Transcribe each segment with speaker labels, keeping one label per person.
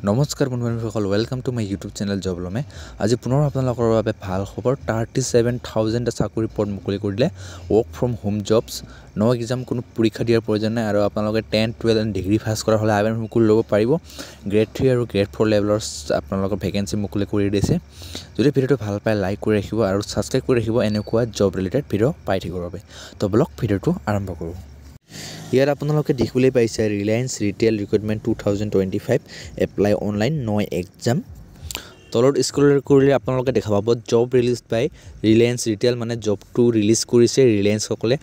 Speaker 1: নমস্কাৰ বন্ধুসকল welcome to my YouTube channel জবলমে আজি পুনৰ আপোনালোকৰ বাবে ভাল খবৰ 37000 চাকৰি পদ মুকলি কৰিলে work from home jobs no exam কোনো পৰীক্ষা দিয়াৰ প্ৰয়োজন নাই আৰু আপোনালোকে 10 12 এণ্ড ডিগ্ৰী পাছ কৰা হলে আবেদন মুকলি ল'ব পাৰিব গ্ৰেড 3 আৰু গ্ৰেড 4 লেভেলৰ আপোনালোকৰ ভেকেন্সি মুকলি কৰি দিছে যদি ভিডিওটো ভাল পায় লাইক কৰি ৰাখিব আৰু সাবস্ক্ৰাইব কৰি ৰাখিব এনেকুৱা জব ৰিলেটেড ভিডিও পাই থাকিবৰ বাবে তো ব্লগ ভিডিওটো আৰম্ভ কৰোঁ ইয়াত আপোনালোকে দেখিবলৈ পাইছে Reliance retail recruitment 2025 apply online no exam তলত স্ক্ৰল কৰিলে আপোনালোকে দেখা পাব job release by Reliance retail মানে জবটো ৰিলিজ কৰিছে ৰিলায়েন্স সকলে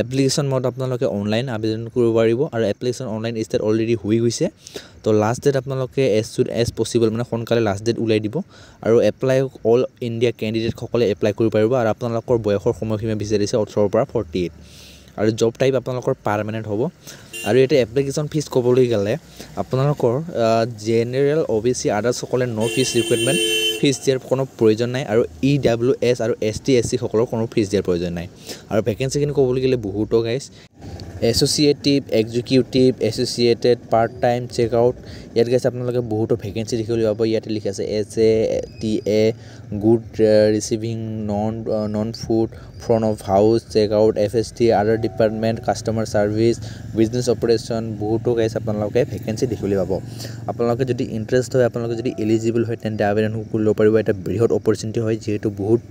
Speaker 1: এপ্লিকেশ্যন মোড আপোনালোকে অনলাইন আবেদন কৰিব পাৰিব আৰু এপ্লিকেশ্যন অনলাইন ষ্টাৰ্ট অলৰেডি হৈ গৈছে তো লাষ্ট ডেট আপোনালোকে এজ পসিবল মানে সোনকালে লাষ্ট ডেট উলাই দিব আৰু এপ্লাই অল ইণ্ডিয়া কেণ্ডিডেট সকলে এপ্লাই কৰিব পাৰিব আৰু আপোনালোকৰ বয়সৰ সময়সীমা বিচাৰিছে 18 পৰা 48 আৰু জব টাইপ আপোনালোকৰ পাৰ্মানেন্ট হ'ব আৰু এটা এপ্লিকেশ্যন ফিজ ক'বলৈ গ'লে আপোনালোকৰ জেনাৰেল ওবিসি আদাৰ্স সকলে নো ফিজ ৰিকুৱাৰমেন্ট ফিজ দিয়াৰ কোনো প্ৰয়োজন নাই আৰু ইডব্লিউএছ আৰু এছটি এছসি সকলৰ কোনো ফিজ দিয়াৰ প্ৰয়োজন নাই আৰু ভেকেন্সি কিন ক'বলৈ গ'লে বহুতো guys associative executive associated part time check out ইয়াত গাইছ আপোনালোকে বহুতো ভেকেন্সি দেখিবলৈ পাব ইয়াতে লিখা আছে SATA good receiving non food front of house check out FST other department customer service business operation বহুতো গাইছ আপোনালোকে ভেকেন্সি দেখিবলৈ পাব আপোনালোকে যদি ইণ্টাৰেষ্ট হয় আপোনালোকে যদি এলিজিবল হয় তেন্তে আবেদন কৰিব পাৰিব এটা বৃহৎ অপৰচুনিটি হয় যেহেতু বহুত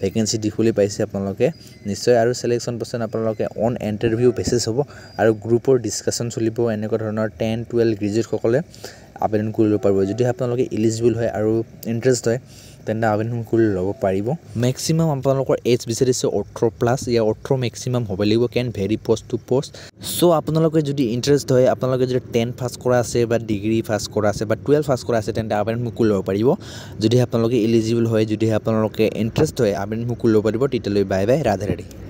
Speaker 1: ভেকেন্সি দেখিবলৈ পাইছে আপোনালোকে নিশ্চয় আৰু সিলেকশ্যন প্ৰসেছ আপোনালোকে অন ইণ্টাৰভিউ বেচিছ হ'ব আৰু গ্ৰুপৰ ডিসকাশন চলিব এনেকুৱা ধৰণৰ 10 12 গ্ৰেজুৱেট সকলে আবেদন কৰিব পাৰিব যদি আপোনালোকে এলিজিবল হয় আৰু ইণ্টাৰেষ্ট হয় তেন্তে আবেদন কৰি ল'ব পাৰিব ম্যাক্সিমাম আপোনালোকৰ এজ বিচাৰিছে 18 প্লাস ইয়া 18 ম্যাক্সিমাম হ'ব লাগিব can vary post to post so আপোনালোকে যদি ইণ্টাৰেষ্ট হয় আপোনালোকে যদি 10 পাস কৰা আছে বা ডিগ্ৰী পাস কৰা আছে বা 12 পাস কৰা আছে তেন্তে আবেদন কৰি ল'ব পাৰিব যদি আপোনালোকে এলিজিবল হয় যদি আপোনালোকে ইণ্টাৰেষ্ট হয় আবেদন কৰি ল'ব পাৰিব তেতিয়ালৈ বাই বাই ৰাধে ৰাধে